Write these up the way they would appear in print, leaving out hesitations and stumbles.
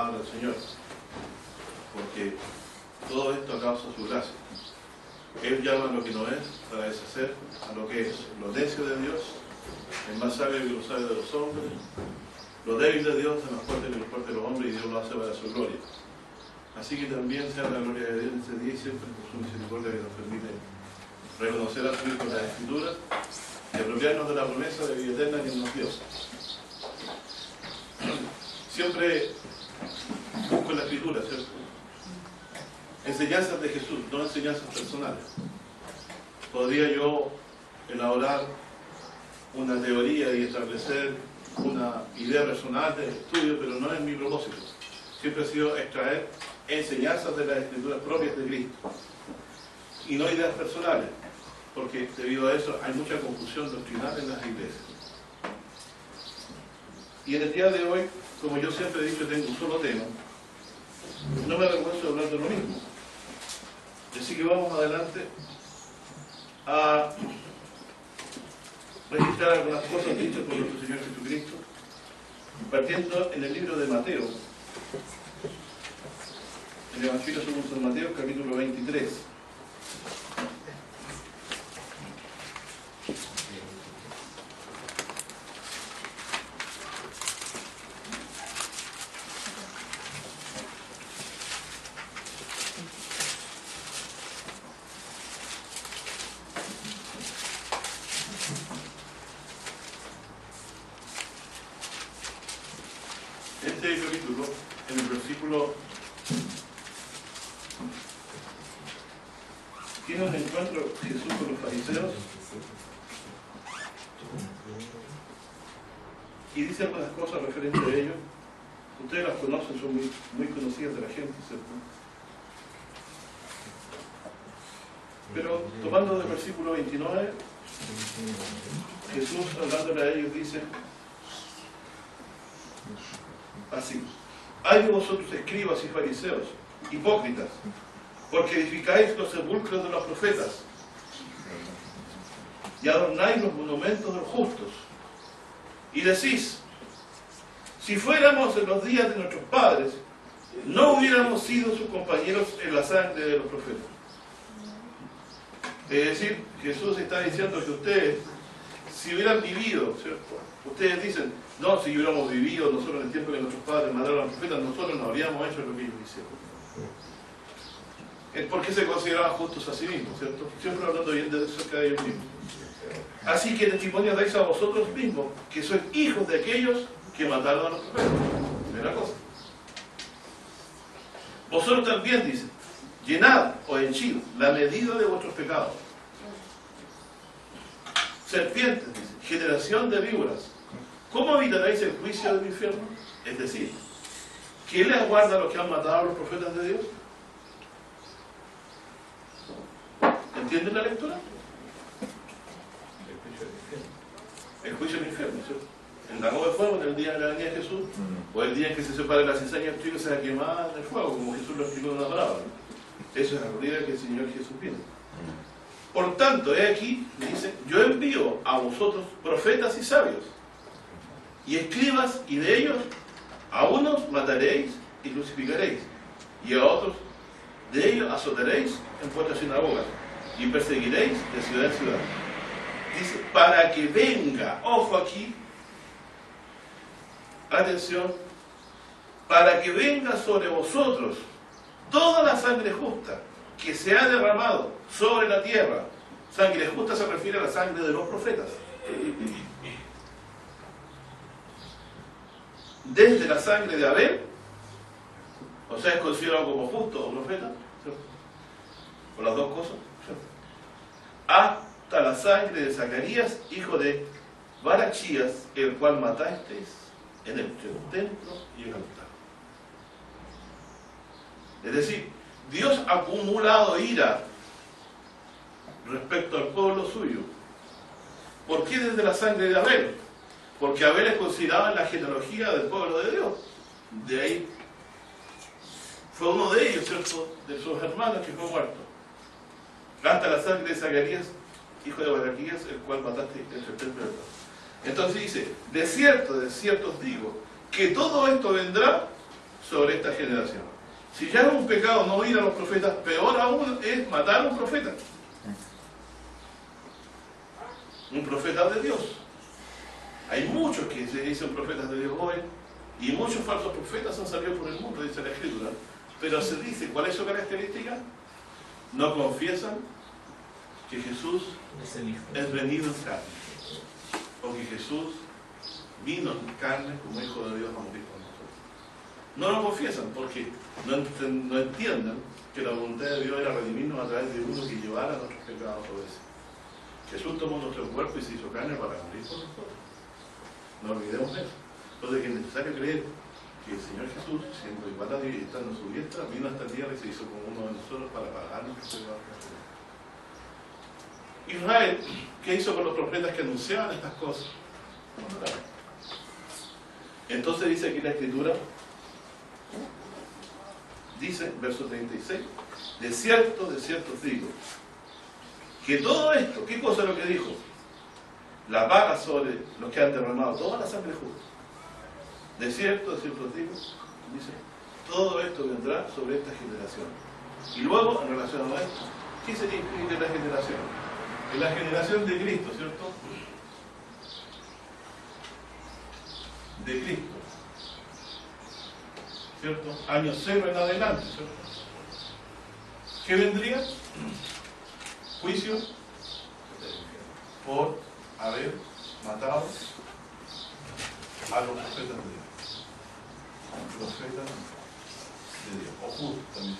palabra del Señor, porque todo esto a causa de su gracia. Él llama a lo que no es para deshacer a lo que es. Lo necio de Dios es más sabio que lo sabio de los hombres. Lo débil de Dios es más fuerte que lo fuerte de los hombres, y Dios lo hace para su gloria. Así que también sea la gloria de Dios en este día y siempre por su misericordia que nos permite reconocer a su Hijo en las Escrituras y apropiarnos de la promesa de vida eterna que nos dio. Siempre busco en la Escritura, ¿cierto? Enseñanzas de Jesús, no enseñanzas personales. Podría yo elaborar una teoría y establecer una idea personal de estudio, pero no es mi propósito. Siempre ha sido extraer enseñanzas de las Escrituras propias de Cristo y no ideas personales, porque debido a eso hay mucha confusión doctrinal en las iglesias. Y en el día de hoy, como yo siempre he dicho, tengo un solo tema. No me avergüenzo de hablar de lo mismo. Así que vamos adelante a registrar algunas cosas dichas por nuestro Señor Jesucristo, partiendo en el libro de Mateo, el Evangelio según San Mateo, capítulo 23. Este capítulo, en el versículo, tiene un encuentro Jesús con los fariseos y dice algunas cosas referentes a ellos. Ustedes las conocen, son muy conocidas de la gente, ¿cierto? Pero tomando del versículo 29, Jesús, hablándole a ellos, dice así: hay de vosotros, escribas y fariseos, hipócritas, porque edificáis los sepulcros de los profetas y adornáis los monumentos de los justos, y decís: si fuéramos en los días de nuestros padres, no hubiéramos sido sus compañeros en la sangre de los profetas. Es decir, Jesús está diciendo que ustedes, si hubieran vivido, ¿cierto? Ustedes dicen: no, si hubiéramos vivido nosotros en el tiempo que nuestros padres mataron a los profetas, nosotros no habríamos hecho lo que ellos hicieron. ¿Por qué se consideraban justos a sí mismos, ¿cierto? Siempre hablando bien de cerca de ellos mismos. Así que testimonio dais a vosotros mismos, que sois hijos de aquellos que mataron a los profetas. Primera cosa. Vosotros también, dice, llenad o henchid la medida de vuestros pecados. Serpientes, dice, generación de víboras, ¿cómo evitaréis el juicio del infierno? Es decir, ¿qué les aguarda a los que han matado a los profetas de Dios? ¿Entienden la lectura? El juicio del infierno, ¿cierto? El lago de fuego en el día de la venida de Jesús, o el día en que se separe la cizaña y el trigo se va a quemar en el fuego, como Jesús lo explicó en una palabra. Eso es la realidad que el Señor Jesús viene. Por tanto, he aquí, dice, yo envío a vosotros profetas y sabios, y escribas, y de ellos a unos mataréis y crucificaréis, y a otros de ellos azotaréis en vuestras sinagogas, y perseguiréis de ciudad en ciudad. Dice, para que venga, ojo aquí, atención, para que venga sobre vosotros toda la sangre justa que se ha derramado sobre la tierra. Sangre justa se refiere a la sangre de los profetas. Desde la sangre de Abel, o sea, es considerado como justo o profeta, ¿cierto? Por las dos cosas, ¿cierto? Hasta la sangre de Zacarías, hijo de Barachías, el cual matasteis en el templo y el altar. Es decir, Dios ha acumulado ira respecto al pueblo suyo. ¿Por qué desde la sangre de Abel? Porque Abel es considerado en la genealogía del pueblo de Dios. De ahí fue uno de ellos, ¿cierto? De sus hermanos que fue muerto. Hasta la sangre de Zacarías, hijo de Barachías, el cual mataste en el templo de Dios. Entonces dice, de cierto os digo, que todo esto vendrá sobre esta generación. Si ya es un pecado no oír a los profetas, peor aún es matar a un profeta. Un profeta de Dios. Hay muchos que se dicen profetas de Dios hoy, y muchos falsos profetas han salido por el mundo, dice la Escritura. Pero se dice, ¿cuál es su característica? No confiesan que Jesús es venido en carne, o que Jesús vino en carne como Hijo de Dios a morir por nosotros. No lo confiesan porque no entienden que la voluntad de Dios era redimirnos a través de uno que llevara nuestros pecados a veces. Jesús tomó nuestro cuerpo y se hizo carne para morir por nosotros. No olvidemos eso. Entonces es necesario creer que el Señor Jesús, siendo igual a Dios y estando en su diestra, vino a esta tierra y se hizo como uno de nosotros para pagar nuestros pecados. Israel, ¿qué hizo con los profetas que anunciaban estas cosas? Entonces dice aquí la Escritura, dice, verso 36, de cierto os digo, que todo esto, ¿qué cosa es lo que dijo? La paga sobre los que han derramado toda la sangre justa. De cierto os digo, dice, todo esto vendrá sobre esta generación. Y luego, en relación a esto, ¿qué significa la generación? Es la generación de Cristo, ¿cierto? De Cristo. ¿Cierto? Año 0 en adelante, ¿cierto? ¿Qué vendría? Juicio por haber matado a los profetas de Dios. Profetas de Dios. O justos también.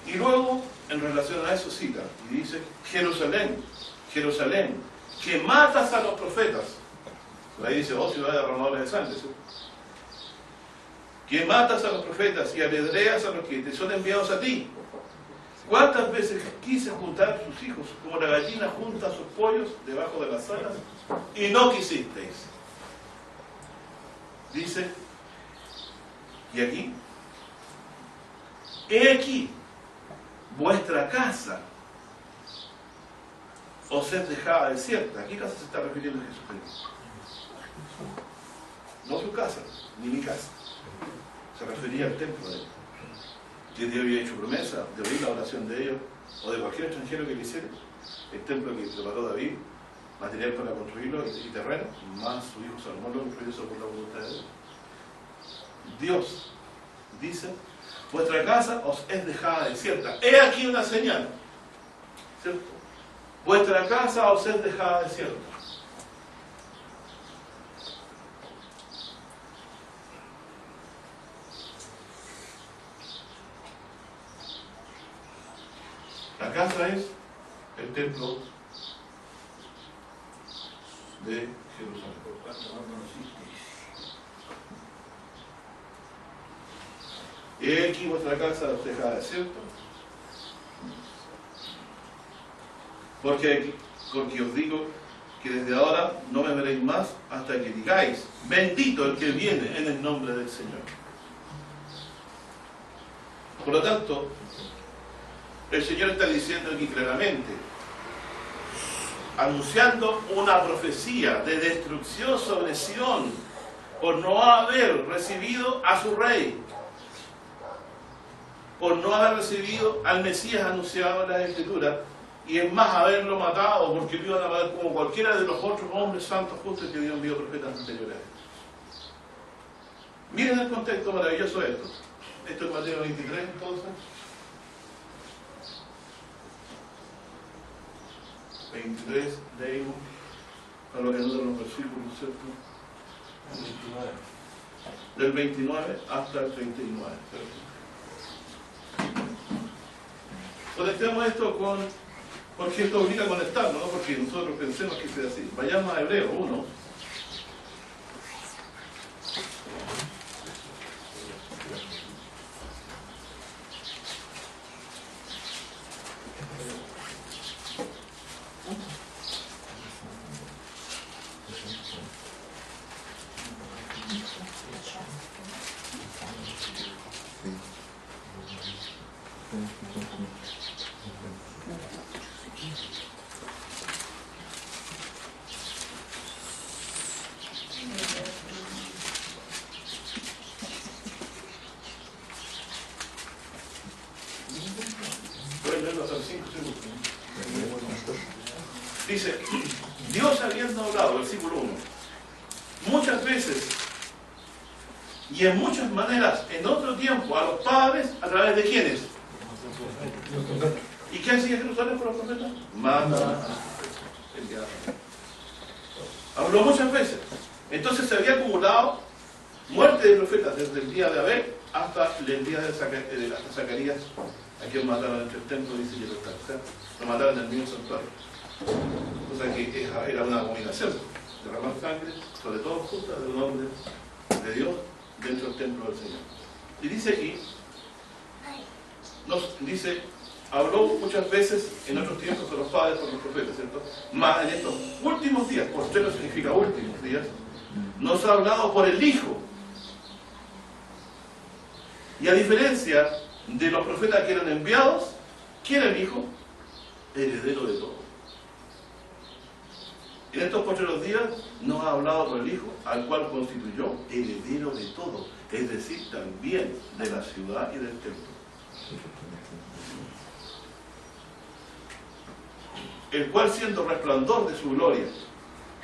Y luego, en relación a eso, cita y dice: Jerusalén, Jerusalén, que matas a los profetas. Ahí dice: oh ciudad derramadora de sangre, ¿sí? Que matas a los profetas y apedreas a los que te son enviados a ti. ¿Cuántas veces quise juntar a sus hijos como la gallina junta a sus pollos debajo de las alas y no quisisteis? Dice, y aquí, he aquí, vuestra casa os es dejada desierta. ¿A qué casa se está refiriendo Jesucristo? No su casa, ni mi casa. Se refería al templo de él. Que Dios había hecho promesa de oír la oración de ellos o de cualquier extranjero que le hiciera. El templo que preparó David, material para construirlo y terreno, más su hijo Salomón lo construyó eso por la voluntad de Dios. Dios dice: vuestra casa os es dejada desierta. He aquí una señal, ¿cierto? Vuestra casa os es dejada desierta. La casa es el templo de Jerusalén. He aquí vuestra casa os dejada desierta. Porque os digo que desde ahora no me veréis más hasta que digáis: bendito el que viene en el nombre del Señor. Por lo tanto, el Señor está diciendo aquí claramente, anunciando una profecía de destrucción sobre Sión por no haber recibido a su rey, por no haber recibido al Mesías anunciado en la Escritura, y es más, haberlo matado, porque lo iban a matar como cualquiera de los otros hombres santos justos que Dios envió profetas anteriores. Miren el contexto maravilloso de esto. Esto es Mateo 23, entonces. 23, leímos, para lo que anotan los versículos, ¿cierto? 29. Del 29 hasta el 39, ¿cierto? Conectemos esto porque esto obliga a conectarnos, no porque nosotros pensemos que sea así. Vayamos a Hebreo 1. Dice, Dios habiendo hablado, versículo 1, muchas veces y en muchas maneras en otro tiempo a los padres, ¿a través de quiénes? ¿Y qué hacía Jerusalén por los profetas? Mata. Habló muchas veces. Entonces se había acumulado muerte de profetas desde el día de Abel hasta el día de Zacarías, a quien mataron entre el templo, dice, y el altar. O sea, lo mataron en el mismo santuario. O sea que era una abominación derramar sangre, sobre todo justa del nombre de Dios, dentro del templo del Señor. Y dice aquí, dice, habló muchas veces en otros tiempos con los padres, con los profetas, ¿cierto? Más en estos últimos días, postrero significa últimos días, nos ha hablado por el Hijo. Y a diferencia de los profetas que eran enviados, ¿quién era el Hijo? Heredero de todo. En estos postreros días nos ha hablado por el Hijo, al cual constituyó heredero de todo, es decir, también de la ciudad y del templo. El cual, siendo resplandor de su gloria,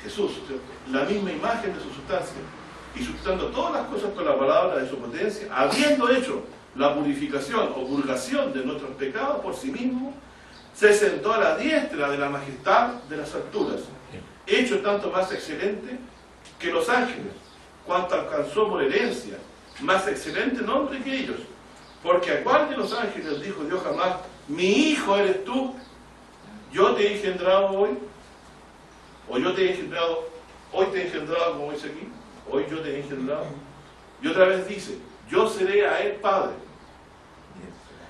Jesús, ¿cierto?, la misma imagen de su sustancia, y sustentando todas las cosas con la palabra de su potencia, habiendo hecho la purificación o purgación de nuestros pecados por sí mismo, se sentó a la diestra de la majestad de las alturas, hecho tanto más excelente que los ángeles, cuanto alcanzó por herencia más excelente nombre que ellos. Porque a cuál de los ángeles dijo Dios jamás, mi hijo eres tú, yo te he engendrado hoy, o yo te he engendrado, hoy te he engendrado, como dice aquí, hoy yo te he engendrado. Y otra vez dice, yo seré a él padre.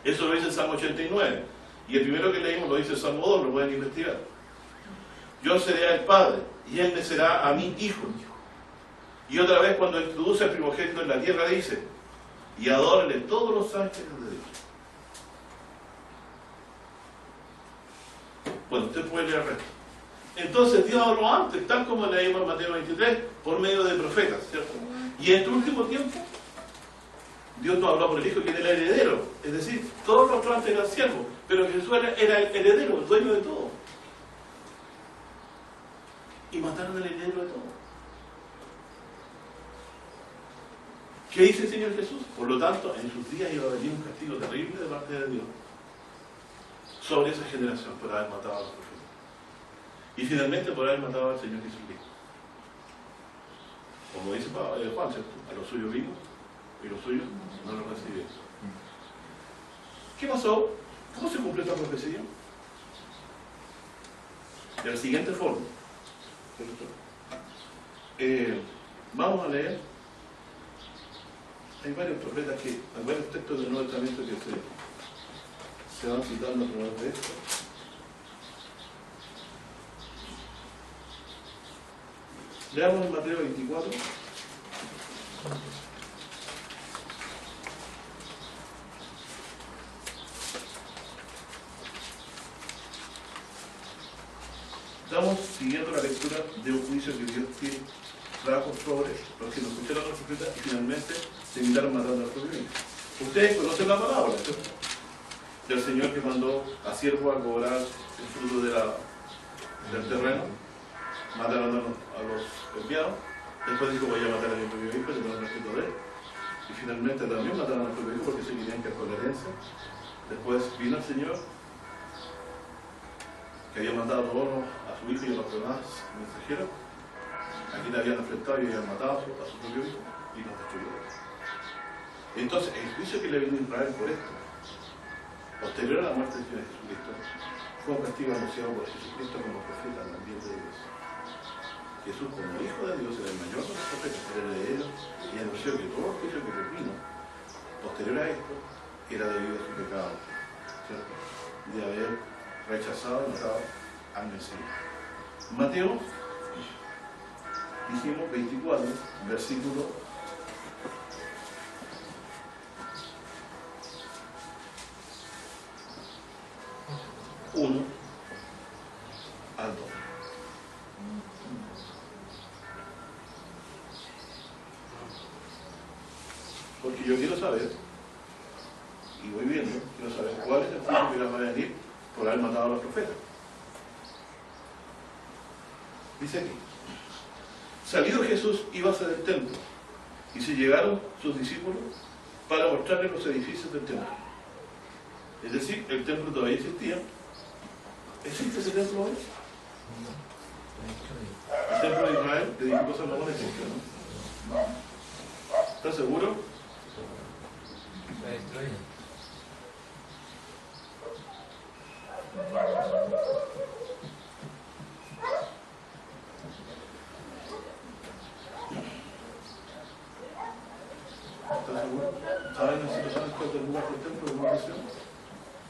Eso lo dice el Salmo 89. Y el primero que leímos lo dice el Salmo 2, lo pueden investigar. Yo seré a él padre, y él me será a mí hijo. Y otra vez cuando introduce el primogénito en la tierra dice, y adórenle todos los ángeles de Dios. Bueno, usted puede leer el resto. Entonces Dios habló antes, tal como leímos en Mateo 23, por medio de profetas, ¿cierto? Y en este último tiempo, Dios nos habló por el Hijo, que era el heredero. Es decir, todos los otros antes eran siervos, pero Jesús era el heredero, el dueño de todo. Y mataron al heredero de todo. ¿Qué dice el Señor Jesús? Por lo tanto, en sus días iba a venir un castigo terrible de parte de Dios sobre esa generación por haber matado a los profetas. Y finalmente por haber matado al Señor Jesucristo. Como dice Juan, ¿cierto? A los suyos vino y los suyos no lo recibieron. ¿Qué pasó? ¿Cómo se cumplió esta profecía? De la siguiente forma. Vamos a leer. Hay varios profetas hay varios textos del Nuevo Testamento que se van citando a través de esto. Leamos en Mateo 24. Estamos siguiendo la lectura de un juicio que Dios trajo sobre los que no escucharon a los profetas y finalmente se invitaron matando a los profetas. Ustedes conocen la palabra, ¿cierto? Del Señor que mandó a siervo a cobrar el fruto del terreno. Mataron a los enviados. Después dijo, voy a matar a mi propio hijo, y no respeto de él. Y finalmente también mataron a su propio hijo porque se querían quedar con la herencia. Después vino el Señor, que había mandado a todos a su hijo y a los demás mensajeros. Aquí le habían afectado y habían matado a su propio hijo y los destruyeron. Entonces, el juicio que le vino a Israel por esto, posterior a la muerte del Señor Jesucristo, fue un castigo anunciado por Jesucristo como profeta también de Dios. Jesús, como hijo de Dios, era el mayor de los profetas, era el heredero, y anunció que todo el juicio que le vino posterior a esto era debido a su pecado, ¿cierto?, de haber rechazado y matado al Mesías. Mateo, dijimos 24, versículo 1 al 2. Porque yo quiero saber, y voy viendo, quiero saber cuál es el juicio que va a venir por haber matado a los profetas. Dice aquí: salido Jesús iba hacia el templo, y se llegaron sus discípulos para mostrarle los edificios del templo. Es decir, el templo todavía existía. ¿Existe ese templo hoy? El templo de Israel, que edificó Salomón, existe, ¿no? ¿Estás seguro? ¿Estás seguro? ¿Saben cuál es el lugar del templo de adoración?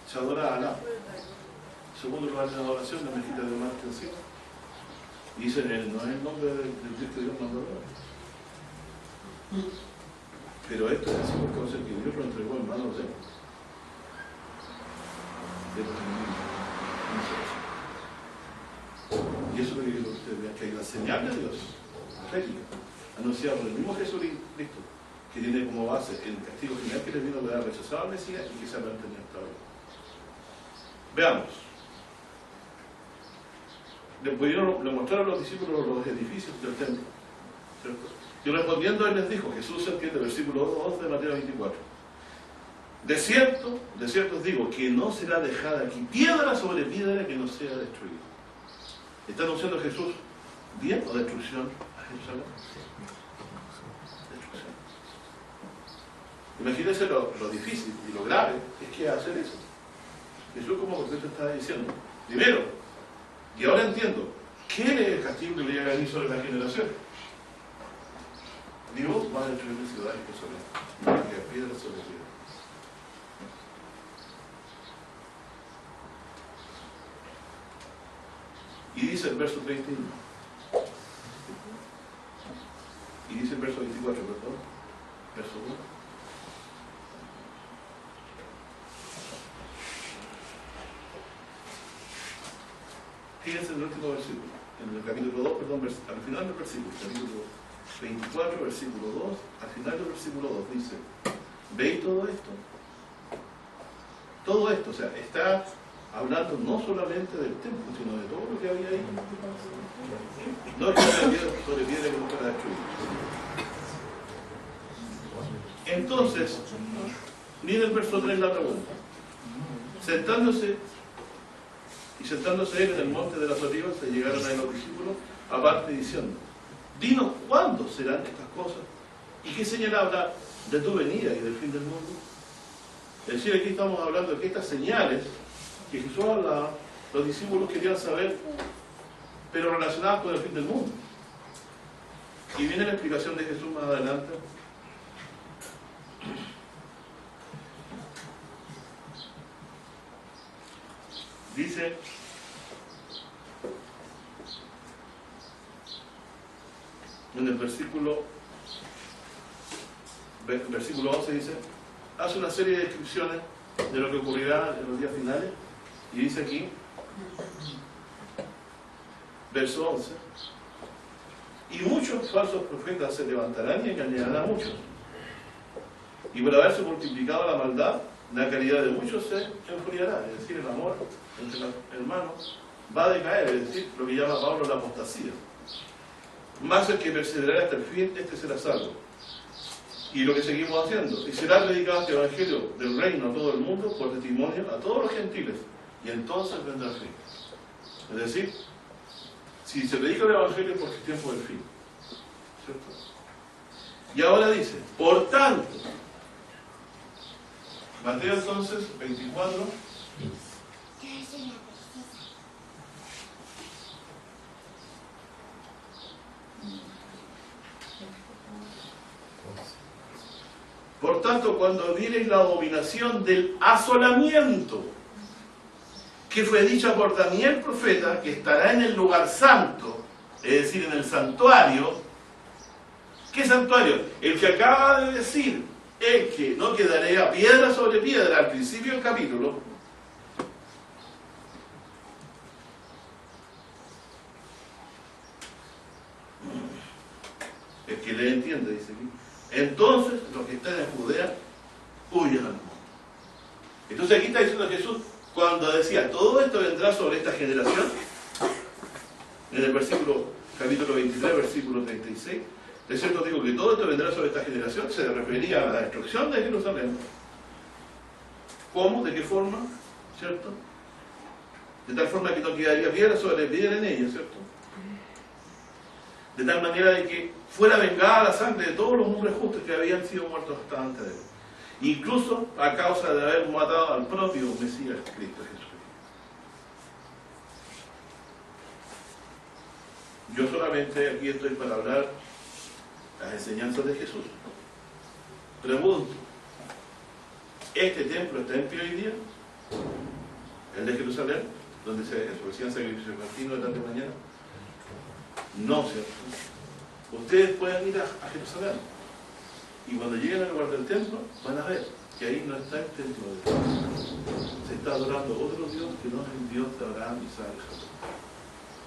Se adora a Alá. Segundo lugar de adoración, la mezquita de Omar Tenzil. Y dicen, no es el nombre del Dios que Dios mandó a adorar. Pero esto es así porque va a ser que Dios lo entregó en manos de los enemigos. Y eso es lo que quiero que ustedes vean, que hay una señal de Dios, profética, anunciada por el mismo Jesucristo, que tiene como base el castigo final que les vino de haber rechazado al Mesías y que se ha mantenido hasta ahora. Veamos. Le mostraron a los discípulos los edificios del templo, ¿cierto? Y respondiendo él les dijo, Jesús entiende el versículo 2 de Mateo 24: de cierto os digo que no será dejada aquí piedra sobre piedra que no sea destruida. ¿Está anunciando Jesús bien o destrucción a Jerusalén? Destrucción. Imagínense lo difícil y lo grave es que hacer eso. Jesús como profeta está diciendo, primero, y ahora entiendo, ¿qué es el castigo que le llega a mí sobre la generación? Dios va a destruir mi ciudad y sobre piedra sobre piedra. Y dice el verso 31. Y dice el verso 24, perdón. Verso 1. Fíjense en el último versículo, en el capítulo 2, perdón, al final del versículo, capítulo 24, versículo 2, al final del versículo 2, dice, ¿veis todo esto? Todo esto, o sea, está hablando no solamente del templo, sino de todo lo que había ahí. No es sobre piedra que no fuera destruido. Entonces, miren el verso 3 la pregunta. Sentándose él en el monte de las olivas, se llegaron a los discípulos, aparte diciendo, dinos cuándo serán estas cosas, y qué señal habrá de tu venida y del fin del mundo. Es decir, aquí estamos hablando de que estas señales que Jesús hablaba, los discípulos querían saber, pero relacionadas con el fin del mundo. Y viene la explicación de Jesús más adelante. Dice, en el versículo 11 dice, hace una serie de descripciones de lo que ocurrirá en los días finales, y dice aquí, verso 11, y muchos falsos profetas se levantarán y engañarán a muchos, y por haberse multiplicado la maldad, la caridad de muchos se enfriará, es decir, el amor entre los hermanos va a decaer, es decir, lo que llama Pablo la apostasía. Más el que perseverará hasta el fin, este será salvo. Y lo que seguimos haciendo, y será predicado este evangelio del reino a todo el mundo por testimonio a todos los gentiles, y entonces vendrá el fin. Es decir, si se predica el evangelio es porque es tiempo del fin, ¿cierto? Y ahora dice, por tanto, Mateo entonces 24. Por tanto, cuando viereis la abominación del asolamiento, que fue dicha por Daniel profeta, que estará en el lugar santo, es decir, en el santuario. ¿Qué santuario? El que acaba de decir, el que no quedaría piedra sobre piedra al principio del capítulo. El que le entiende, dice aquí. Entonces, los que están en Judea, huyan al monte. Entonces aquí está diciendo Jesús, cuando decía, todo esto vendrá sobre esta generación, en el versículo capítulo 23, versículo 36. De cierto digo que todo esto vendrá sobre esta generación. Se refería a la destrucción de Jerusalén. ¿Cómo? ¿De qué forma? ¿Cierto? De tal forma que no quedaría piedra sobre piedra en ella, ¿cierto? De tal manera de que fuera vengada la sangre de todos los hombres justos que habían sido muertos hasta antes de él. Incluso a causa de haber matado al propio Mesías Cristo Jesús. Yo solamente aquí estoy para hablar las enseñanzas de Jesús. Pregunto, ¿este templo está en pie hoy día? ¿El de Jerusalén? ¿Donde se ofrecían sacrificios continuos de tarde y mañana? No, ¿cierto? Ustedes pueden ir a Jerusalén y cuando lleguen al lugar del templo van a ver que ahí no está el templo de Dios. Se está adorando otro Dios que no es el Dios de Abraham, Isaac y Jacob.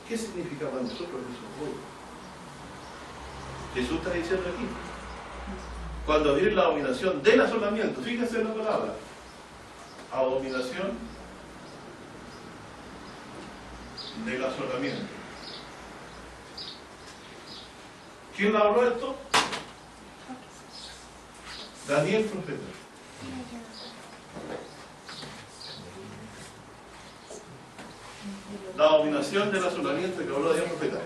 ¿Qué significa para nosotros eso hoy? Jesús está diciendo aquí, cuando viene la abominación del asolamiento, fíjense en la palabra, abominación del asolamiento. ¿Quién habló esto? Daniel, profeta. La abominación del asolamiento que habló Daniel, profeta.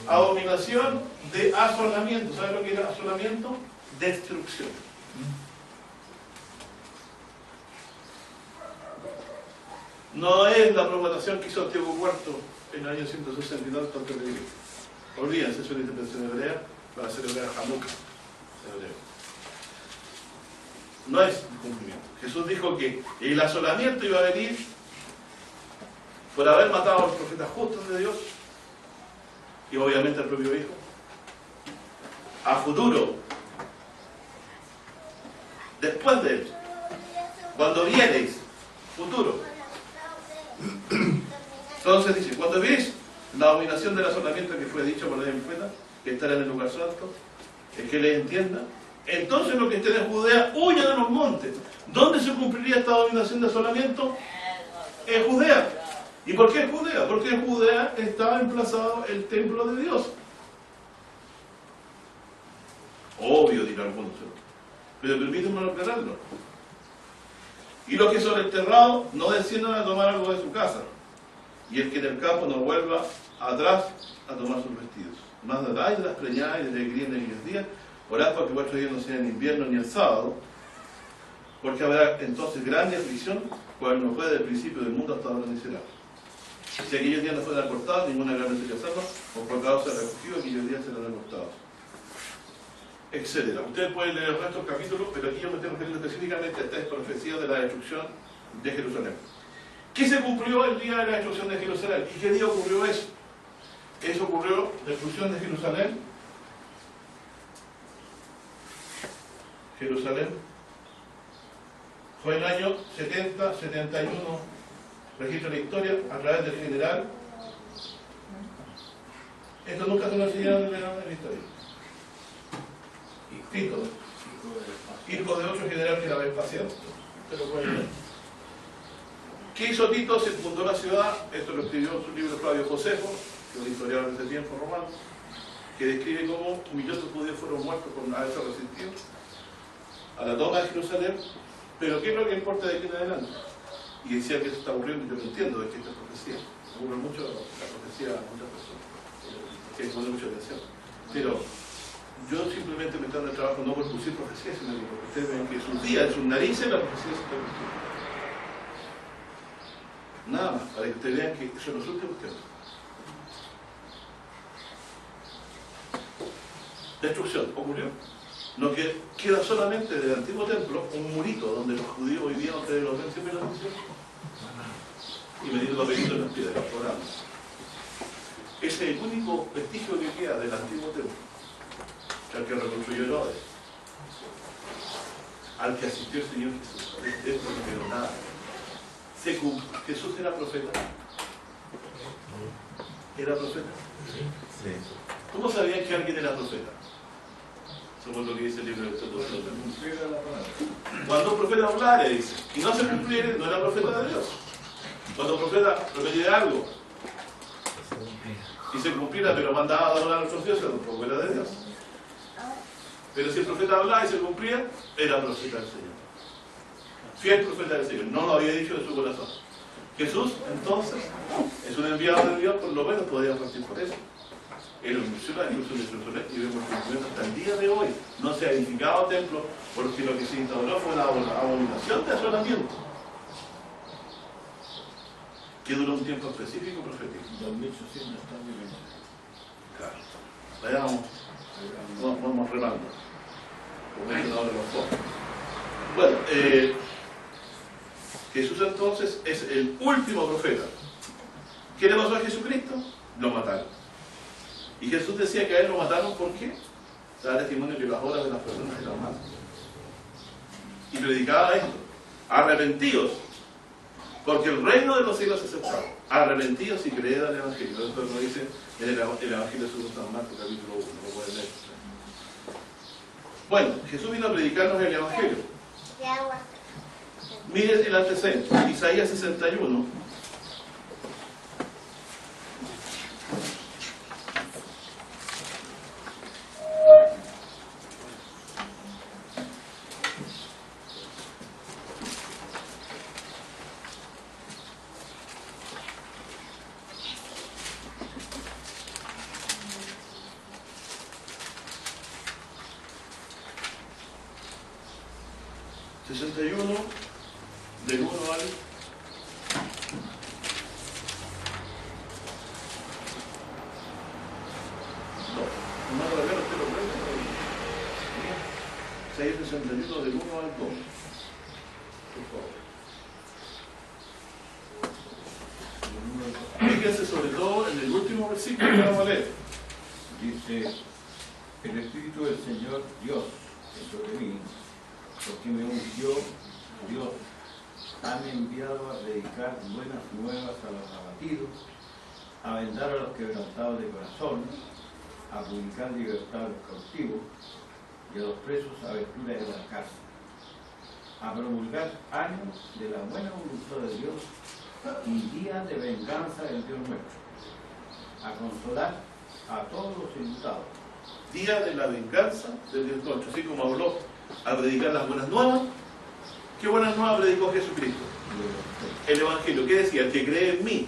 Abominación de asolamiento. ¿Sabes lo que era asolamiento? Destrucción. No es la propagación que hizo Antiguo Cuarto en el año 169 antes de Cristo. Olvídense, es una interpretación hebrea para celebrar Hanukkah. No es cumplimiento. Jesús dijo que el asolamiento iba a venir por haber matado a los profetas justos de Dios y obviamente al propio Hijo. A futuro, después de él, cuando vienes, futuro. Entonces dice, cuando veis la abominación del asolamiento que fue dicho por el profeta, que estará en el lugar santo, es que le entienda. Entonces los que estén en Judea huyan a los montes. ¿Dónde se cumpliría esta abominación de asolamiento? En Judea. ¿Y por qué en Judea? Porque en Judea estaba emplazado el templo de Dios. Obvio, dirán algunos, pero permítanme aclararlo. Y los que son enterrados no desciendan a tomar algo de su casa, y el que en el campo no vuelva atrás a tomar sus vestidos. Más ay de las preñadas y de la críen en aquellos días, orad para que vuestros días no sean en invierno ni el sábado, porque habrá entonces grande aflicción, cual no fue desde el principio del mundo hasta ahora ni será. Si aquellos días no fueran acortados, ninguna grande sería salva, o por causa del refugio, aquellos días serán acortados. Etcétera. Ustedes pueden leer el resto del capítulo, pero aquí yo me estoy refiriendo específicamente a esta profecía de la destrucción de Jerusalén. ¿Qué se cumplió el día de la destrucción de Jerusalén? ¿Y qué día ocurrió eso? Eso ocurrió, la destrucción de Jerusalén. Jerusalén fue el año 70-71, registro la historia, a través del general. Esto nunca se lo enseñaron en la historia. Tito, hijo de otro general que era Vespasiano. Usted lo puede ver. ¿Qué hizo Tito? Se fundó la ciudad. Esto lo escribió en su libro Flavio Josefo, que es un historiador de ese tiempo romano, que describe cómo millones de judíos fueron muertos por haberse resistido a la toma de Jerusalén. Pero ¿qué es lo que importa de aquí en adelante? Y decía que eso está ocurriendo, y yo lo entiendo, de que esta profecía ocurre mucho la profecía a muchas personas, que pone mucha atención. Pero yo simplemente me estoy dando el trabajo no por producir profecías, sino que porque ustedes ven que en sus días, en sus narices, la profecía se está cumpliendo. Nada más, para que ustedes vean que son los últimos tiempos. Destrucción, ocurrió. No queda solamente del antiguo templo un murito donde los judíos vivían entre los 20 y los 18 y metiendo papelitos en las piedras, orando. Ese es el único vestigio que queda del antiguo templo, al que reconstruyó Herodes, al que asistió el Señor Jesús. Esto no quedó nada. Jesús era profeta. ¿Era profeta? Sí. ¿Cómo sabían que alguien era profeta? Según lo que dice el libro de Estatutos. Cuando un profeta hablara, dice, y no se cumpliera, no era profeta de Dios. Cuando un profeta prometía algo y se cumpliera, pero mandaba a adorar a otros dioses, tampoco era de Dios. Pero si el profeta hablaba y se cumplía, era profeta del Señor. Fiel profeta del Señor, no lo había dicho de su corazón. Jesús, entonces, es un enviado de Dios, por lo menos podría partir por eso. Él anunció la inclusión de Jerusalén y vemos el cumplimiento hasta el día de hoy. No se ha edificado templo porque lo que se instauró fue la abominación de asolamiento, que duró un tiempo específico profético. 2800 años. Claro. Vamos remando. Como dicen ahora los jóvenes. Bueno, Jesús entonces es el último profeta. ¿Qué le pasó a Jesucristo? Lo mataron. Y Jesús decía que a él lo mataron ¿por qué? Da testimonio que las obras de las personas eran malas. Y predicaba esto: arrepentidos, porque el reino de los cielos es cercano. Arrepentidos y creed al Evangelio. Esto lo dice en el Evangelio de San Marcos, capítulo 1. Lo pueden leer. Bueno, Jesús vino a predicarnos el Evangelio. Miren el antecedente, Isaías 61. Del 1 al... No, no, todavía no te lo cuento. Isaías 61 del 1 al 2. Por favor. Fíjense sobre todo en el último versículo que vamos a leer. Dice: el Espíritu del Señor Dios es sobre mí, porque me ungió Dios. Han enviado a predicar buenas nuevas a los abatidos, a vendar a los quebrantados de corazón, a publicar libertad a los cautivos y a los presos abertura de la cárcel, a promulgar años de la buena voluntad de Dios y días de venganza del Dios nuestro, a consolar a todos los enlutados. Día de la venganza del Dios nuestro, así como habló a predicar las buenas nuevas. ¿Qué buenas nuevas predicó Jesucristo? El Evangelio. ¿Qué decía? El que cree en mí,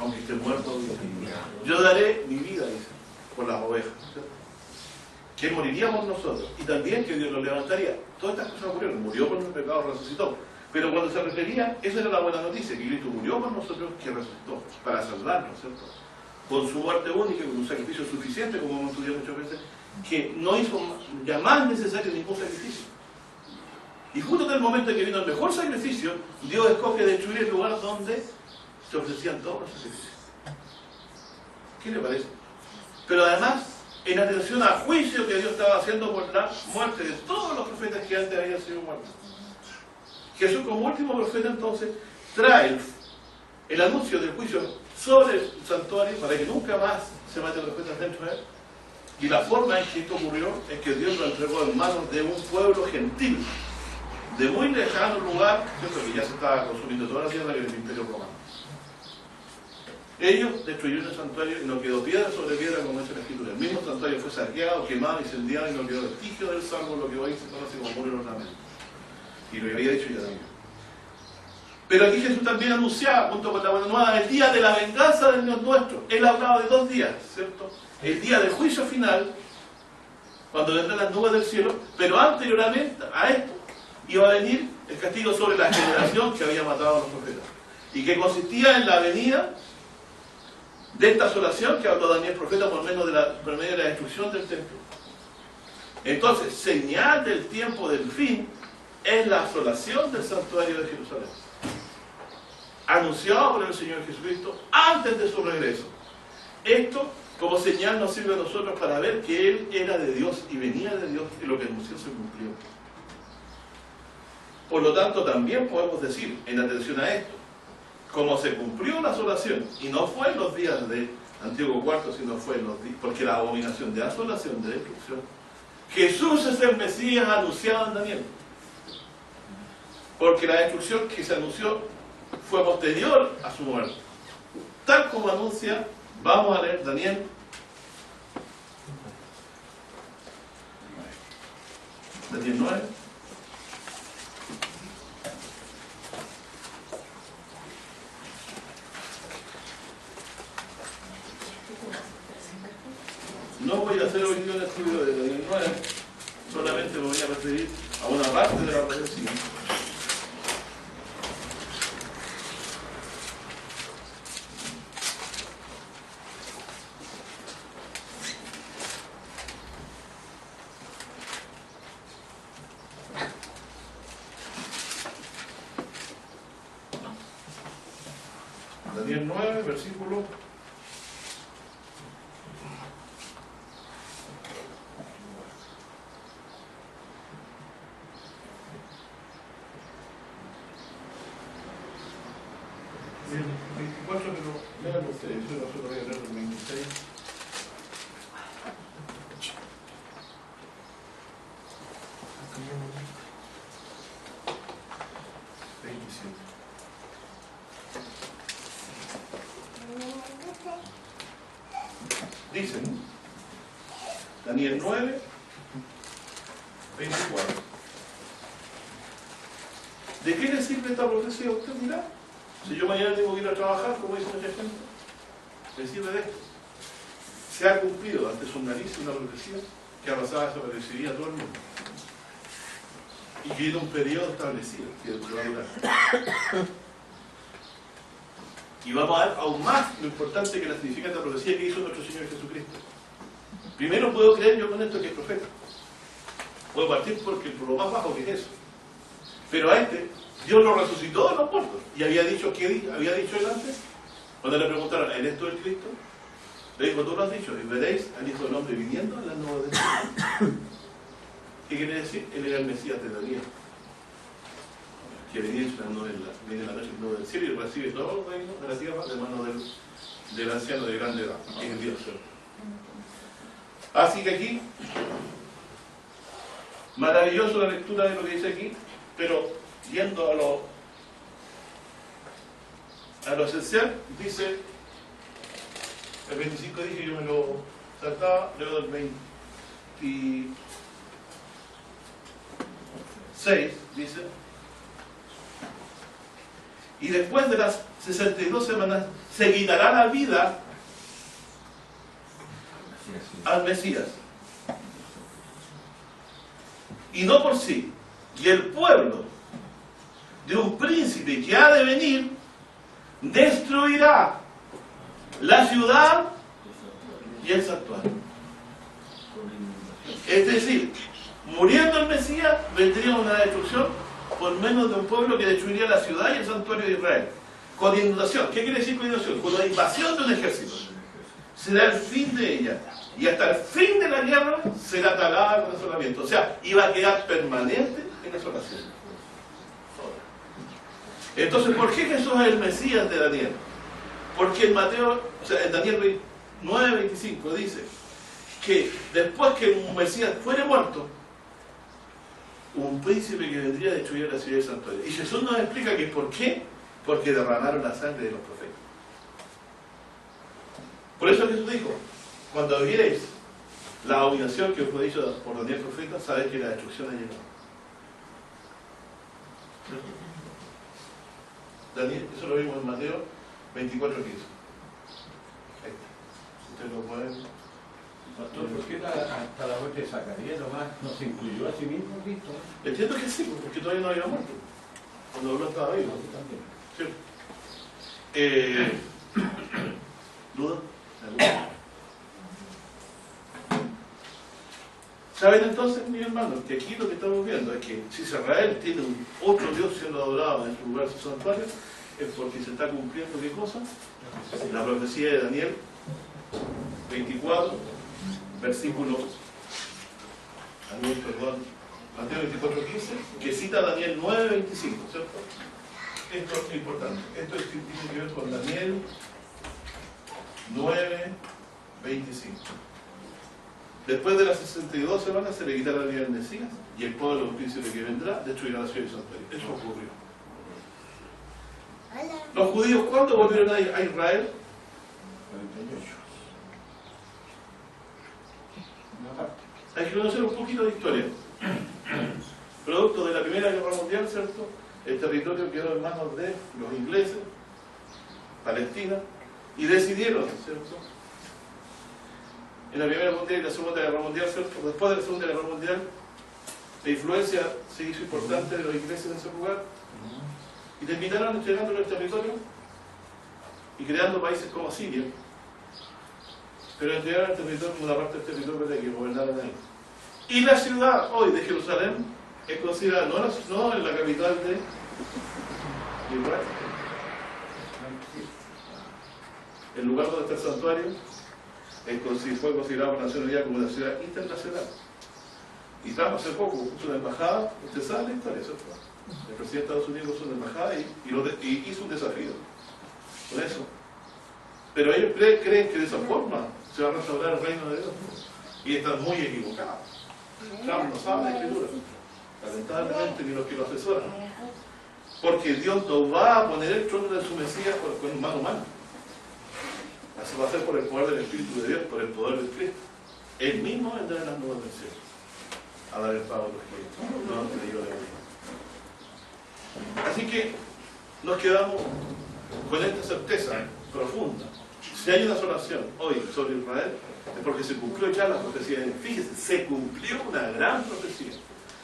aunque esté muerto, yo daré mi vida, dice, por las ovejas. Que moriríamos nosotros y también que Dios nos levantaría. Todas estas cosas ocurrieron. Murió por nuestros pecados, resucitó. Pero cuando se refería, esa era la buena noticia, que Cristo murió por nosotros, que resucitó, para salvarnos, ¿cierto? Con su muerte única, con un sacrificio suficiente, como hemos estudiado muchas veces, que no hizo ya más necesario ningún sacrificio. Y justo en el momento en que vino el mejor sacrificio, Dios escoge destruir el lugar donde se ofrecían todos los sacrificios. ¿Qué le parece? Pero además, en atención al juicio que Dios estaba haciendo por la muerte de todos los profetas que antes habían sido muertos. Jesús, como último profeta, entonces, trae el anuncio del juicio sobre el santuario para que nunca más se maten profetas dentro de él. Y la forma en que esto ocurrió es que Dios lo entregó en manos de un pueblo gentil, de muy lejano lugar, ¿cierto? Que ya se estaba consumiendo toda la tierra, que era el Imperio Romano. Ellos destruyeron el santuario y no quedó piedra sobre piedra, como dice la Escritura. El mismo santuario fue saqueado, quemado, incendiado y no quedó vestigio del salvo, lo que hoy se conoce como muro de los lamentos. Y lo había dicho ya también. Pero aquí Jesús también anunciaba, junto con la buena nueva, el día de la venganza del Dios nuestro. Él hablaba de 2 días, ¿cierto? El día del juicio final, cuando vendrán las nubes del cielo, pero anteriormente a esto, iba a venir el castigo sobre la generación que había matado a los profetas. Y que consistía en la venida de esta asolación que habló Daniel profeta por medio de la destrucción del templo. Entonces, señal del tiempo del fin es la asolación del santuario de Jerusalén, anunciado por el Señor Jesucristo antes de su regreso. Esto como señal nos sirve a nosotros para ver que Él era de Dios y venía de Dios y lo que anunció se cumplió. Por lo tanto, también podemos decir, en atención a esto, como se cumplió la asolación, y no fue en los días de Antiguo Cuarto, sino fue en los días, porque la abominación de asolación, de destrucción, Jesús es el Mesías anunciado en Daniel. Porque la destrucción que se anunció fue posterior a su muerte. Tal como anuncia Vamos a leer Daniel 9. No voy a hacer hoy día un estudio de Daniel 9, solamente me voy a referir a una parte de la profecía. Daniel 9, versículo 24, pero vean ustedes, yo nosotros voy a leer el 26. Dicen, Daniel 9, 24. ¿De qué le sirve esta profecía a usted? Dirá, si yo mañana tengo que ir a trabajar, como dice mucha gente, le sirve de esto. Se ha cumplido ante su nariz una profecía que arrasaba, desaparecería a todo el mundo. Y que tiene un periodo establecido que va a durar. Y vamos a ver aún más lo importante que la significante profecía que hizo nuestro Señor Jesucristo. Primero puedo creer yo con esto que es profeta. Puedo partir porque por lo más bajo que es eso. Pero a este, Dios lo resucitó de los muertos. Y había dicho, ¿qué había dicho él antes? Cuando le preguntaron, ¿en esto es Cristo? Le dijo, tú lo has dicho, y veréis al Hijo del Hombre viniendo en la nueva de Dios. ¿Qué quiere decir? Él era el Mesías de Daniel. Que viene la noche del cielo y recibe todo el reino de la tierra de mano del anciano de grande edad, que es Dios. Así que aquí, maravilloso la lectura de lo que dice aquí, pero yendo a lo esencial, dice, el 25 dije, yo me lo saltaba, luego del 26, dice, y después de las 62 semanas se quitará la vida al Mesías. Y no por sí. Y el pueblo de un príncipe que ha de venir destruirá la ciudad y el santuario. Es decir, muriendo el Mesías, vendría una destrucción por menos de un pueblo que destruiría la ciudad y el santuario de Israel. Con inundación. ¿Qué quiere decir con inundación? Con la invasión de un ejército. Será el fin de ella. Y hasta el fin de la guerra será talada con asolamiento. O sea, iba a quedar permanente en asolación. Entonces, ¿por qué Jesús es el Mesías de Daniel? Porque en Daniel 9:25 dice que después que un Mesías fuere muerto, un príncipe que vendría a destruir la ciudad del santuario. Y Jesús nos explica que ¿por qué? Porque derramaron la sangre de los profetas. Por eso Jesús dijo, cuando viereis la abominación que fue dicho por Daniel profeta, sabéis que la destrucción ha llegado. Daniel, eso lo vimos en Mateo 24:15. Ahí está. Ustedes lo pueden... Pastor, ¿por qué hasta la muerte de Zacarías nomás no se incluyó a sí mismo Cristo? Entiendo que sí, porque todavía no había muerto. Cuando habló estaba vivo. Sí. ¿Duda? ¿Saben entonces, mis hermanos, que aquí lo que estamos viendo es que si Israel tiene otro Dios siendo adorado en su lugar, su santuario, es porque se está cumpliendo ¿qué cosa? La profecía de Daniel 24, versículo, Mateo 24:15, que cita Daniel 9:25, ¿cierto? Esto es importante. Esto tiene que ver con Daniel 9:25. Después de las 62 semanas se le quitará la vida al Mesías y el pueblo del príncipe que vendrá destruirá la ciudad y santuario. Eso ocurrió. Los judíos, ¿cuándo volvieron a Israel? 48. Hay que conocer un poquito de historia. Producto de la Primera Guerra Mundial, ¿cierto? El territorio quedó en manos de los ingleses, Palestina, y decidieron, ¿cierto? En la Primera Mundial y la Segunda Guerra Mundial, ¿cierto? Después de la Segunda Guerra Mundial, la influencia se hizo importante de los ingleses en ese lugar, y terminaron entregando el territorio y creando países como Siria, pero entregaron el territorio, una parte del territorio de que gobernaran ahí. Y la ciudad hoy de Jerusalén es considerada no en la capital de Israel. El lugar donde está el santuario fue considerado por Naciones Unidas como una ciudad internacional. Y Trump hace poco puso una embajada, usted sabe la historia, ¿cierto? El presidente de Estados Unidos puso una embajada y hizo un desafío con eso. Pero ellos creen que de esa forma se va a restaurar el reino de Dios. Y están muy equivocados. Trump no sabe de escritura, lamentablemente, ni los que lo asesoran. Porque Dios no va a poner el trono de su Mesías con mano humana. Eso va a ser por el poder del Espíritu de Dios, por el poder del Cristo. Él mismo vendrá en las nubes del cielo a dar el pago a los que no han creído de él. Así que nos quedamos con esta certeza profunda. Si hay una asolación hoy sobre Israel, es porque se cumplió ya la profecía. Fíjese, se cumplió una gran profecía.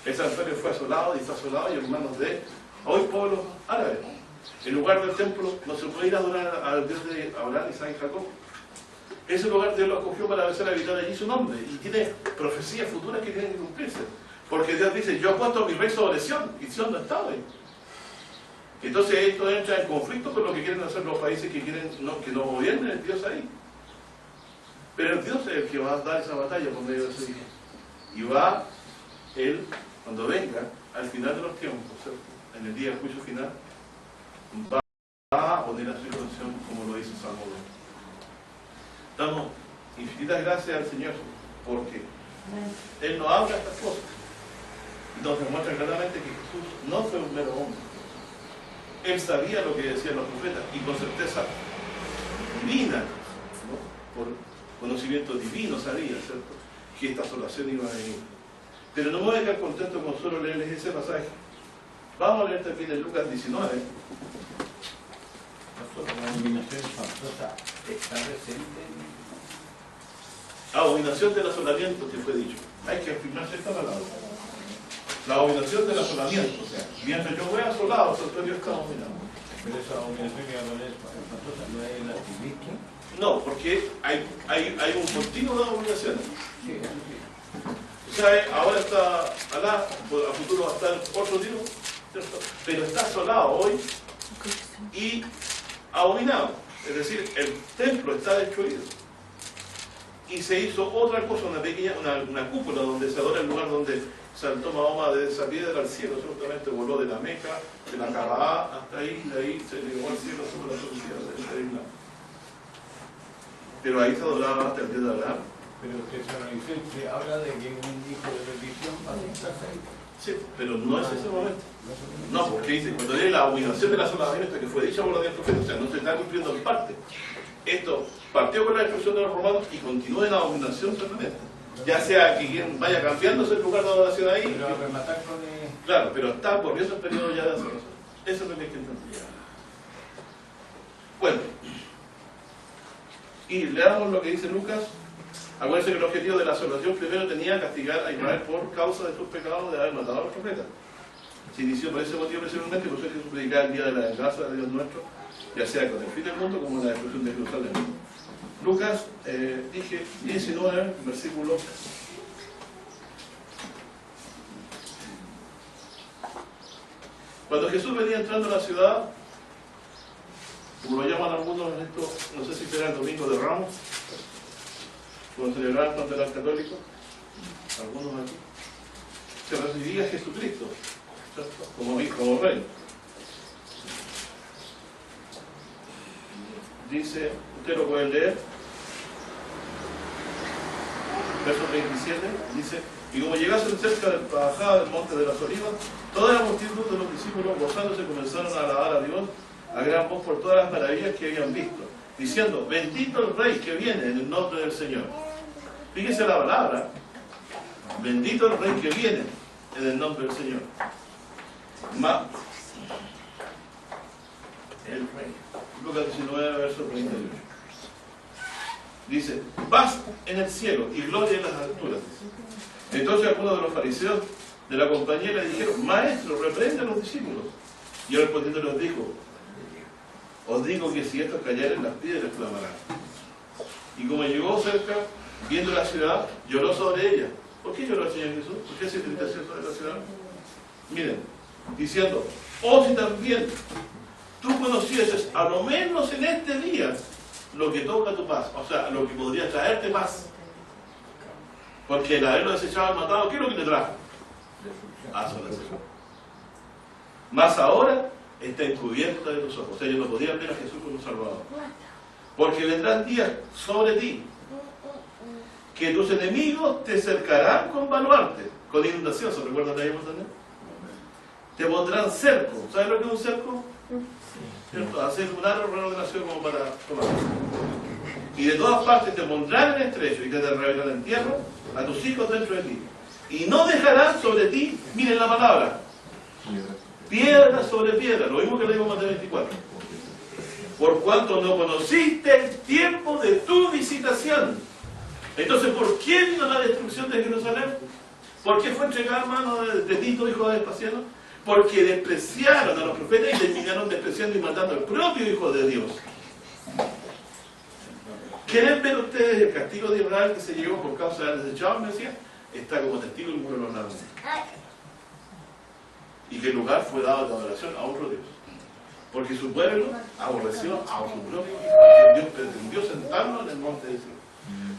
El santuario fue asolado y está asolado y en manos de hoy pueblos árabes. En lugar del templo no se puede ir a adorar al Dios de Abraham, Isaac y Jacob. Ese lugar Dios lo escogió para empezar a habitar allí su nombre y tiene profecías futuras que tienen que cumplirse. Porque Dios dice, yo he puesto mi rey sobre Sion y Sion no está hoy. Entonces esto entra en conflicto con lo que quieren hacer los países que no gobiernen el Dios ahí. Pero el Dios es el que va a dar esa batalla por medio de ese hijo. Y va Él, cuando venga, al final de los tiempos, ¿cierto? En el día del juicio final, va a poner a su situación como lo dice Salmo 2. Damos infinitas gracias al Señor porque Él nos habla estas cosas y nos demuestra claramente que Jesús no fue un mero hombre. Él sabía lo que decían los profetas y con certeza divina, ¿no? Por conocimiento divino sabía, ¿cierto?, que esta asolación iba a venir. Pero no me voy a quedar contento con solo leerles ese pasaje. Vamos a leer también en Lucas 19. La abominación espantosa está presente en... Abominación del asolamiento que fue dicho. Hay que afirmarse esta palabra. La abominación del asolamiento, o sea, mientras yo voy asolado, el santuario está abominado. Pero esa abominación que va a poner espantosa no es el activismo. No, porque hay un continuo de abominaciones. Sí, O sea, ahora está Alá, a futuro va a estar otro tipo, ¿cierto? Pero está asolado hoy y abominado. Es decir, el templo está destruido. Y se hizo otra cosa, una cúpula donde se adora, el lugar donde saltó Mahoma de esa piedra al cielo, absolutamente voló de la Meca, de la Kaaba hasta ahí, de ahí se llegó al cielo sobre la felicidad del Islam. Pero ahí se adoraba hasta el día de Abraham. Pero se habla de que un hijo de bendición va a sentarse ahí. Sí, pero no es ese momento. No, porque dice, cuando viene la abominación de la asolamiento que fue dicha por los 10 profetas, o sea, no se está cumpliendo en parte. Esto partió con la destrucción de los romanos y continúa en la abominación permanente. Ya sea que vaya cambiándose el lugar de adoración ahí. Pero a rematar con claro, pero está volviendo el periodo ya de asolación. Eso es lo que hay que entender. Bueno. Y leamos lo que dice Lucas. Acuérdense que el objetivo de la asolación primero tenía castigar a Israel por causa de sus pecados de haber matado a los profetas. Se inició por ese motivo principalmente, por eso es que se predicaba el día de la venganza de Dios nuestro, ya sea con el fin del mundo como la destrucción de Jerusalén. Lucas, dije 19, versículo. Cuando Jesús venía entrando a la ciudad, como lo llaman algunos en esto, no sé si será el domingo de Ramos, cuando celebraban cuando eran católicos, algunos aquí, se recibía a Jesucristo, ¿cierto?, como rey. Dice, usted lo puede leer, verso 37, dice, y como llegasen cerca de la bajada del monte de las Olivas, toda la multitud de los discípulos gozándose comenzaron a alabar a Dios a gran voz por todas las maravillas que habían visto, diciendo, bendito el Rey que viene en el nombre del Señor. Fíjese la palabra, bendito el Rey que viene en el nombre del Señor. El Rey. Lucas 19, verso 38. Dice, paz en el cielo y gloria en las alturas. Entonces algunos de los fariseos de la compañía le dijeron, maestro, reprende a los discípulos. Y él respondiendo les dijo, os digo que si estos callaren, las piedras clamarán. Y como llegó cerca, viendo la ciudad, lloró sobre ella. ¿Por qué lloró el Señor Jesús? ¿Por qué se entristeció sobre la ciudad? Miren, diciendo, oh si también tú conocieses, a lo menos en este día, lo que toca tu paz, o sea, lo que podría traerte paz. Porque el haberlo desechado, matado, ¿qué es lo que te trajo? Asolación. Más ahora está encubierta de tus ojos. O sea, ellos no podían ver a Jesús como Salvador. Porque vendrán días sobre ti que tus enemigos te cercarán con baluarte, con inundación. ¿Se recuerdan de ahí también? Te pondrán cerco. ¿Sabes lo que es un cerco? ¿Cierto? Hacer un árbol reordenación como para tomar. Y de todas partes te pondrán en estrecho y te revelarán en tierra a tus hijos dentro de ti. Y no dejarán sobre ti, miren la palabra, piedra sobre piedra, lo mismo que leímos en Mateo 24. Por cuanto no conociste el tiempo de tu visitación. Entonces, ¿por qué vino la destrucción de Jerusalén? ¿Por qué fue entregada a manos de Tito, hijo de Vespasiano? Porque despreciaron a los profetas y terminaron despreciando y matando al propio Hijo de Dios. ¿Quieren ver ustedes el castigo de Israel que se llegó por causa de haber desechado al Mesías? Está como testigo el muro de los labios. Y que el lugar fue dado de adoración a otro Dios. Porque su pueblo aborreció a su propio Hijo. Dios pretendió sentarlo en el monte de Sion.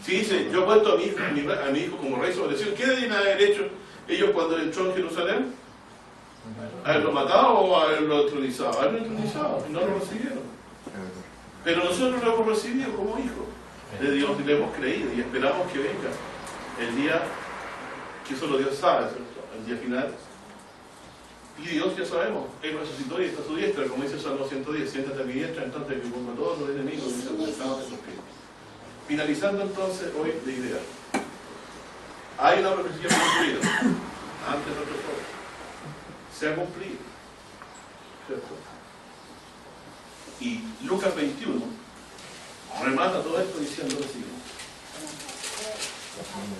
Si dice, yo he puesto a mi hijo como rey sobre Sion, ¿qué debían haber hecho ellos cuando entró en Jerusalén? ¿Haberlo matado o haberlo entronizado? Haberlo entronizado, y no lo recibieron. Pero nosotros lo hemos recibido como hijos de Dios y le hemos creído y esperamos que venga el día que solo Dios sabe, ¿cierto? El día final. Y Dios, ya sabemos, Él resucitó y está a su diestra, como dice el Salmo 110, siéntate a mi diestra, entonces que pongo a todos los enemigos y se presentaron de sus pies. Finalizando entonces hoy la idea. Hay una profecía cumplida ante nuestros ojos. Se ha cumplido, ¿cierto? Y Lucas 21 remata todo esto diciendo lo siguiente.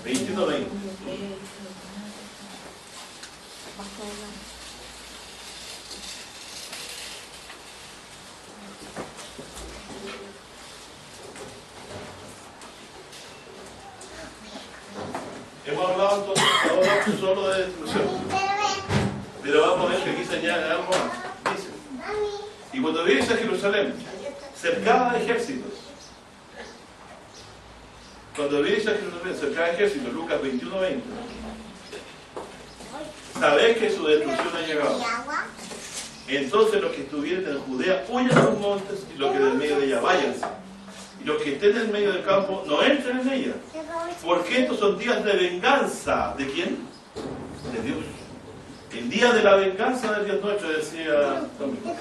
21:20. Hemos hablado entonces ahora solo de destrucción, pero vamos a ver que aquí se añade algo más. Dice, y cuando vienes a Jerusalén, cercada de ejércitos, cuando vienes a Jerusalén, cercada de ejércitos, Lucas 21:20, sabéis que su destrucción ha llegado. Entonces los que estuvieran en Judea huyan a los montes, y los que del medio de ella váyanse. Y los que estén en medio del campo no entren en ella. Porque estos son días de venganza. ¿De quién? De Dios. El día de la venganza del Dios nuestro, decía Domingo.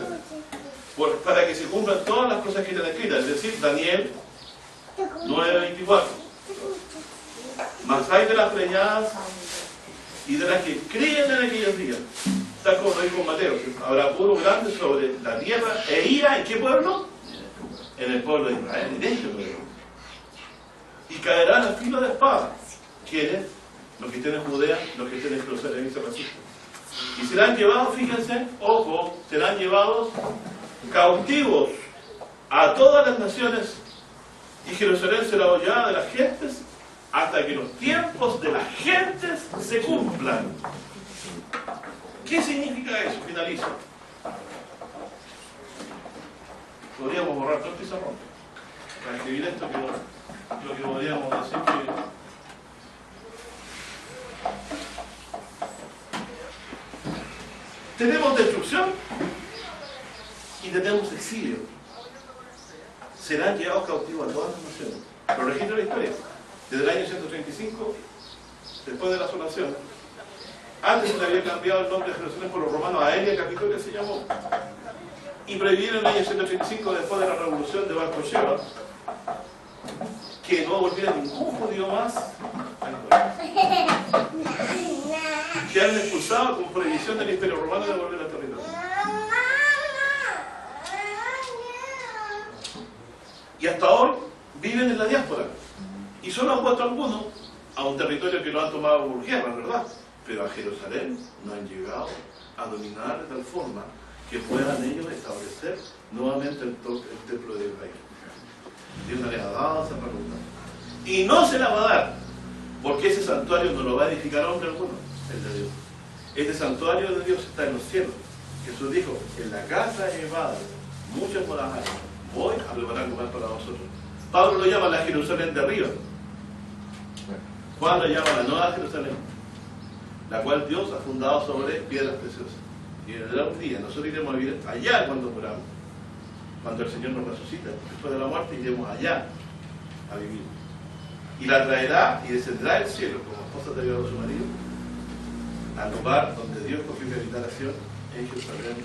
Para que se cumplan todas las cosas que están escritas. Es decir, Daniel 9:24. Mas hay de las preñadas y de las que creen en aquellos días. Tal como lo dijo Mateo. Habrá puro grande sobre la tierra e ira. ¿En qué pueblo? En el pueblo de Israel, en este pueblo. Y caerán a filo de espada. ¿Quiénes? Los que estén en Judea, los que estén en Jerusalén y se resisten. Y serán llevados, fíjense, ojo, serán llevados cautivos a todas las naciones, y Jerusalén será hollada de las gentes hasta que los tiempos de las gentes se cumplan. ¿Qué significa eso? Finalizo. Podríamos borrar todo el pizarrón para escribir esto, que lo que podríamos decir que tenemos destrucción y tenemos exilio. Serán llevados cautivos a todas las naciones. Lo registra la historia. Desde el año 135, después de la asolación, antes se le había cambiado el nombre de Jerusalén por los romanos a Elia Capitolia, se llamó. y prohibieron en el año 135, después de la revolución de Bar Kokhba, que no volviera ningún judío más al pueblo. Quedaron expulsados con prohibición del Imperio Romano de volver al territorio. Y hasta hoy viven en la diáspora. Y solo han puesto algunos a un territorio que lo han tomado por guerra, ¿verdad? Pero a Jerusalén no han llegado a dominar de tal forma que puedan ellos establecer nuevamente el templo de Israel. Dios no les ha dado esa facultad. Y no se la va a dar, porque ese santuario no lo va a edificar hombre alguno, el de Dios. Este santuario de Dios está en los cielos. Jesús dijo, en la casa de mi Padre, muchas moradas hay. Voy a preparar lugar para vosotros. Pablo lo llama la Jerusalén de arriba. Juan lo llama la Nueva Jerusalén, la cual Dios ha fundado sobre piedras preciosas. Y vendrá un día, nosotros iremos a vivir allá cuando muramos. Cuando el Señor nos resucita, después de la muerte, iremos allá a vivir. Y la traerá y descenderá del cielo, como esposa traerá a su marido, al lugar donde Dios confirma habitación en Jerusalén,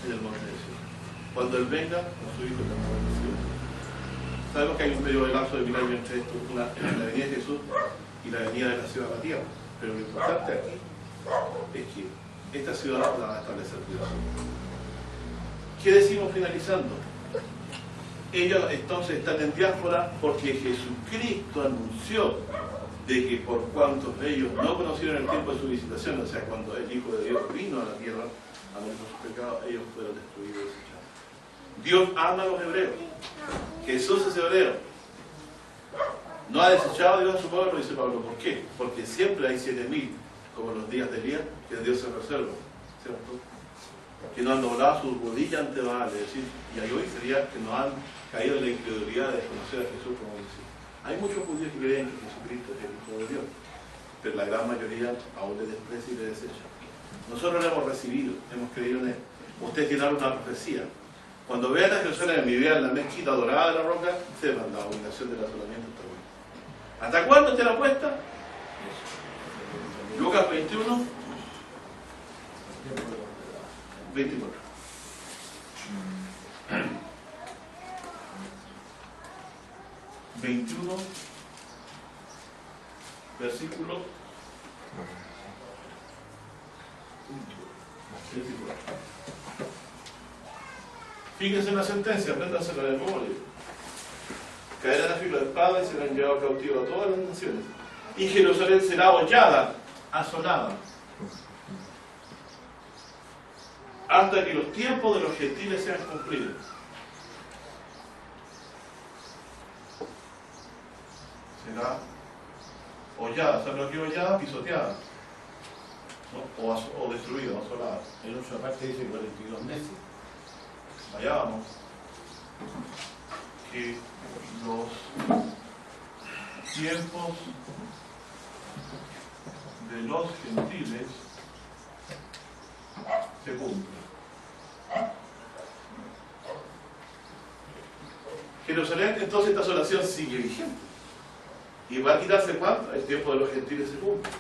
en el monte de Sion. Cuando Él venga, con su Hijo también en el cielo. Sabemos que hay un periodo de lapso de 1000 años entre esto, la venida de Jesús y la venida de la ciudad de la tierra. Pero lo importante aquí es que esta ciudad la va a establecer Dios. ¿Qué decimos finalizando? Ellos entonces están en diáspora porque Jesucristo anunció de que por cuantos ellos no conocieron el tiempo de su visitación, o sea, cuando el Hijo de Dios vino a la tierra a morir por sus pecados, ellos fueron destruidos y desechados. Dios ama a los hebreos. Jesús es hebreo. No ha desechado Dios a su pueblo, dice Pablo. ¿Por qué? Porque siempre hay 7000, como los días de Elías, que Dios se reserva, ¿cierto? Que no han doblado sus rodillas ante Baal, es decir, y ahí hoy sería que no han caído en la incredulidad de conocer a Jesús como Mesías. Hay muchos judíos que creen que Jesucristo es el Hijo de Dios, pero la gran mayoría aún le desprecia y le desecha. Nosotros lo hemos recibido, hemos creído en él. Ustedes tienen una profecía. Cuando vean a Jerusalén y vean la mezquita dorada de la roca, sepan la abominación del asolamiento está buena. ¿Hasta cuándo te la puesta? Lucas 21, 24. Versículo 24. Fíjense en la sentencia, apréndansela de memoria. Caerán a filo de espada y serán llevados cautivos a todas las naciones. Y Jerusalén será hollada, asolada, hasta que los tiempos de los gentiles sean cumplidos. Será hollada, ¿sabes lo que es hollada? Pisoteada, ¿no? O destruida, asolada. En otra parte dice 42 meses. Allá vamos. Que los tiempos de los gentiles se cumplen. Jerusalén, entonces esta asolación sigue vigente. ¿Y va a quitarse cuánto? El tiempo de los gentiles se cumple.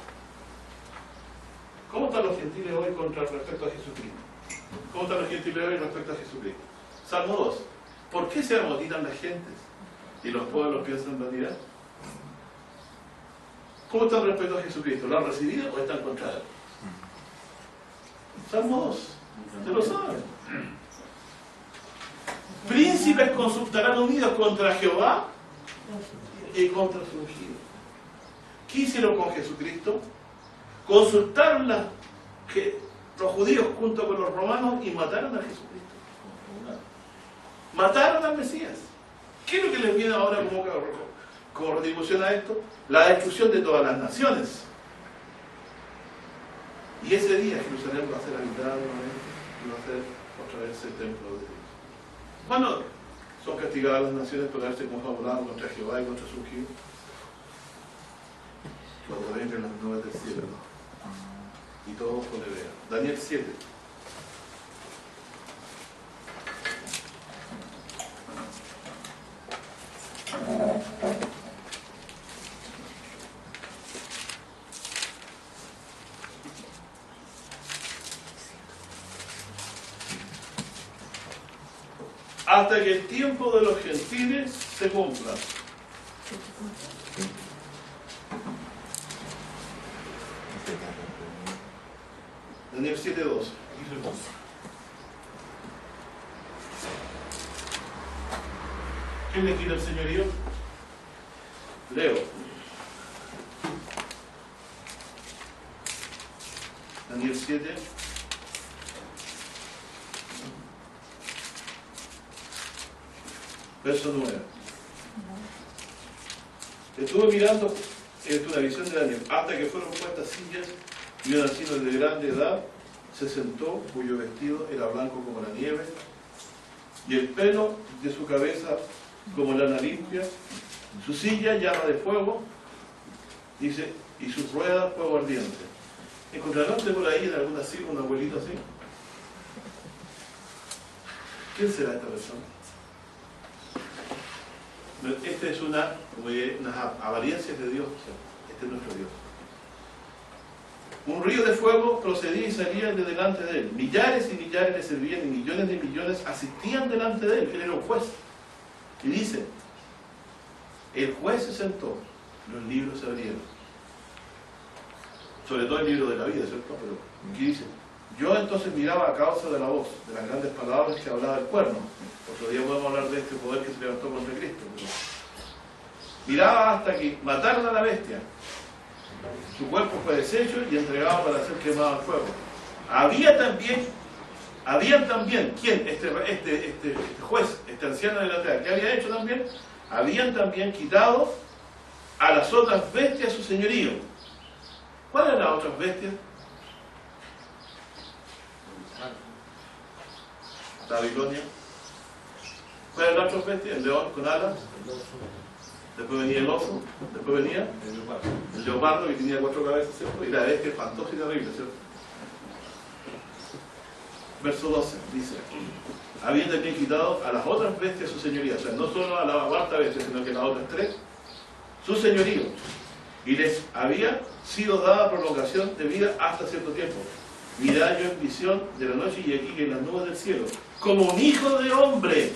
¿Cómo están los gentiles hoy respecto a Jesucristo? ¿Cómo están los gentiles hoy respecto a Jesucristo? Salmo 2. ¿Por qué se amotinan las gentes y los pueblos piensan vanidad? ¿Cómo están respecto a Jesucristo? ¿Lo han recibido o están contra él? Salmo 2. ¿Se lo saben? Príncipes consultarán unidos contra Jehová y contra su ungido. ¿Qué hicieron con Jesucristo? Consultaron los judíos junto con los romanos y mataron a Jesucristo. Mataron al Mesías. ¿Qué es lo que les viene ahora como retribución a esto? La destrucción de todas las naciones. Y ese día Jerusalén va a ser habitada nuevamente y va a ser otra vez el templo de Dios. ¿Cuándo son castigadas las naciones por haberse confabulado contra Jehová y contra su ungido? Cuando vengan las nubes del cielo y todos lo vean. Daniel 7. hasta que el tiempo de los gentiles se cumpla. Daniel 7:12. ¿Quién le quita el señorío? Leo. Daniel 7. Verso 9. Estuve mirando una visión de Daniel, hasta que fueron puestas sillas y un anciano de grande edad se sentó, cuyo vestido era blanco como la nieve, y el pelo de su cabeza como lana limpia, su silla llama de fuego, dice, y sus ruedas fuego ardiente. ¿Encontrarán por ahí en alguna silla un abuelito así? ¿Quién será esta persona? Esta es unas apariencias de Dios. Este es nuestro Dios. Un río de fuego procedía y salía de delante de él. Millares y millares le servían y millones de millones asistían delante de él. Él era un juez. Y dice, el juez se sentó, los libros se abrieron. Sobre todo el libro de la vida, ¿cierto? Pero aquí dice, yo entonces miraba a causa de la voz, de las grandes palabras que hablaba el cuerno. Otro día podemos hablar de este poder que se levantó contra Cristo. Pero miraba hasta que mataron a la bestia. Su cuerpo fue deshecho y entregado para ser quemado al fuego. Habían también, ¿quién? Este juez, este anciano de la tierra, ¿qué había hecho también? Habían también quitado a las otras bestias su señorío. ¿Cuáles eran las otras bestias? Babilonia. ¿Cuáles eran las otras bestias? El león con alas. Después venía el oso. Después venía el leopardo, que tenía 4 cabezas, ¿cierto? Y la bestia espantosa y terrible, ¿cierto? Verso 12 dice, habían también quitado a las otras bestias su señoría, o sea, no solo a la cuarta bestia, sino que a las otras 3, su señorío, y les había sido dada prolongación de vida hasta cierto tiempo. Mirad yo en visión de la noche y aquí que en las nubes del cielo, como un hijo de hombre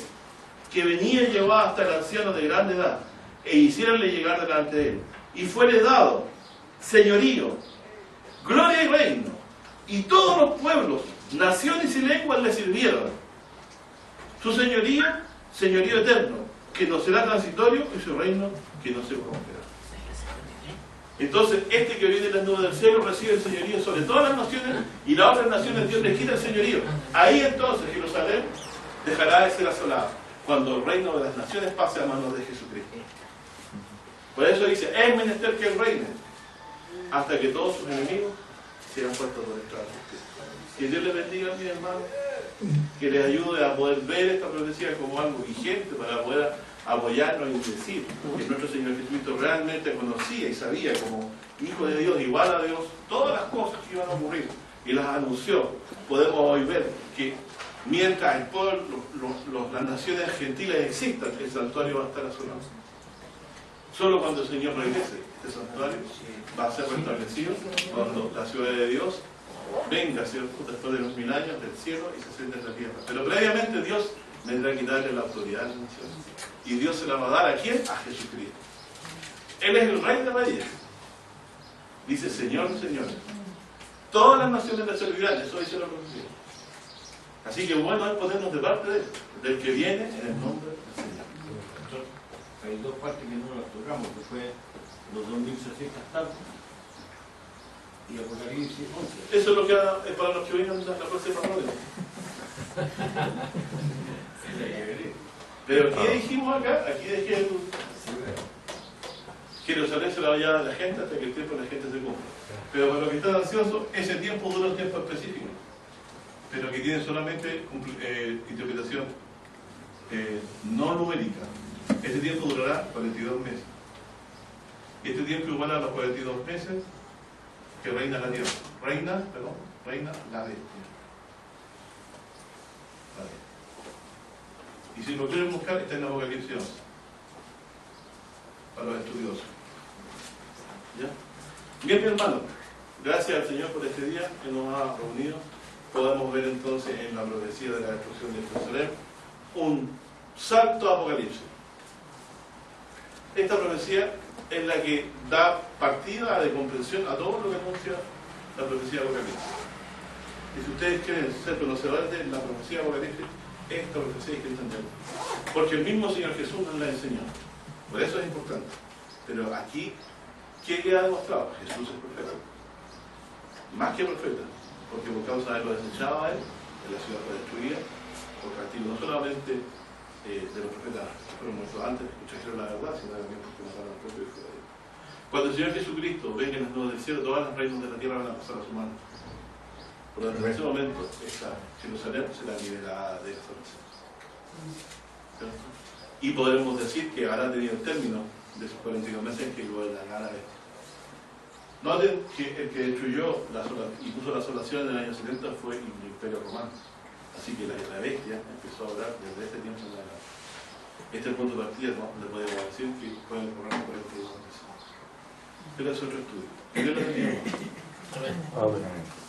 que venía y llevaba hasta el anciano de grande edad, e hiciéronle llegar delante de él, y fuele dado señorío, gloria y reino, y todos los pueblos, naciones y lenguas le sirvieron. Su señorío, señorío eterno, que no será transitorio, y su reino que no se corromperá. Entonces, este que viene en las nubes del cielo recibe el señorío sobre todas las naciones, y las otras naciones Dios les quita el señorío. Ahí entonces Jerusalén dejará de ser asolada, cuando el reino de las naciones pase a manos de Jesucristo. Por eso dice, es menester que él reine, hasta que todos sus enemigos sean puestos por estrado. Que Dios les bendiga, mis hermanos, que les ayude a poder ver esta profecía como algo vigente para poder apoyarnos y decir que nuestro Señor Jesucristo realmente conocía y sabía como Hijo de Dios, igual a Dios, todas las cosas que iban a ocurrir y las anunció. Podemos hoy ver que mientras el pueblo, las naciones gentiles existan, el santuario va a estar asolado. Solo cuando el Señor regrese, este santuario va a ser restablecido, cuando la ciudad de Dios venga, ¿cierto?, después de los 1000 años del cielo y se siente en la tierra. Pero previamente Dios vendrá a quitarle la autoridad a las naciones. Y Dios se la va a dar ¿a quién? A Jesucristo. Él es el Rey de Reyes. Dice, Señor, señores. Todas las naciones le servirán, eso dice la profecía. Así que bueno es ponernos de parte de él, del que viene en el nombre del Señor. Hay 2 partes que no las tocamos, que fue los 2600 tablas y Apocalipsis 11. Eso es lo que es para los que vengan la próxima noche. Pero ¿qué dijimos acá? Aquí dejé Jerusalén se la va a llevar a la gente hasta que el tiempo de la gente se cumpla. Pero para los que están ansiosos, ese tiempo dura un tiempo específico, pero que tiene solamente interpretación no numérica. Este tiempo durará 42 meses. Este tiempo igual a los 42 meses que reina la tierra. Reina la bestia. Vale. Y si lo quieren buscar, está en Apocalipsis 11. Para los estudiosos. ¿Ya? Bien, mi hermano. Gracias al Señor por este día que nos ha reunido. Podemos ver entonces en la profecía de la destrucción de Jerusalén un salto a Apocalipsis. Esta profecía es la que da partida de comprensión a todo lo que anuncia la profecía de Apocalipsis. Y si ustedes quieren ser conocedores de la profecía de Apocalipsis, esta profecía hay que entenderla. Porque el mismo Señor Jesús nos la enseñó. Por eso es importante. Pero aquí, ¿qué le ha demostrado? Jesús es profeta. Más que profeta. Porque por causa de lo desechado a él, la ciudad fue destruida por castigo no solamente de los profetas que fueron muertos antes, que escucharon la verdad, sino también porque mataron al propio Hijo de Dios. Cuando el Señor Jesucristo venga en las nubes del cielo, todas las reinos de la tierra van a pasar a su mano. Por lo tanto, en ese momento, esta Jerusalén será liberada de esta nación. Y podremos decir que habrá tenido el término de esos 42 meses en que gobernará esto. Noten que el que destruyó y puso la asolación en el año 70 fue el Imperio Romano. Así que la bestia empezó a obrar desde este tiempo en adelante. Este es el punto de partida, ¿no? Le podemos decir que pueden correr 42 meses. Pero es otro estudio. Yo lo tenía. Amén.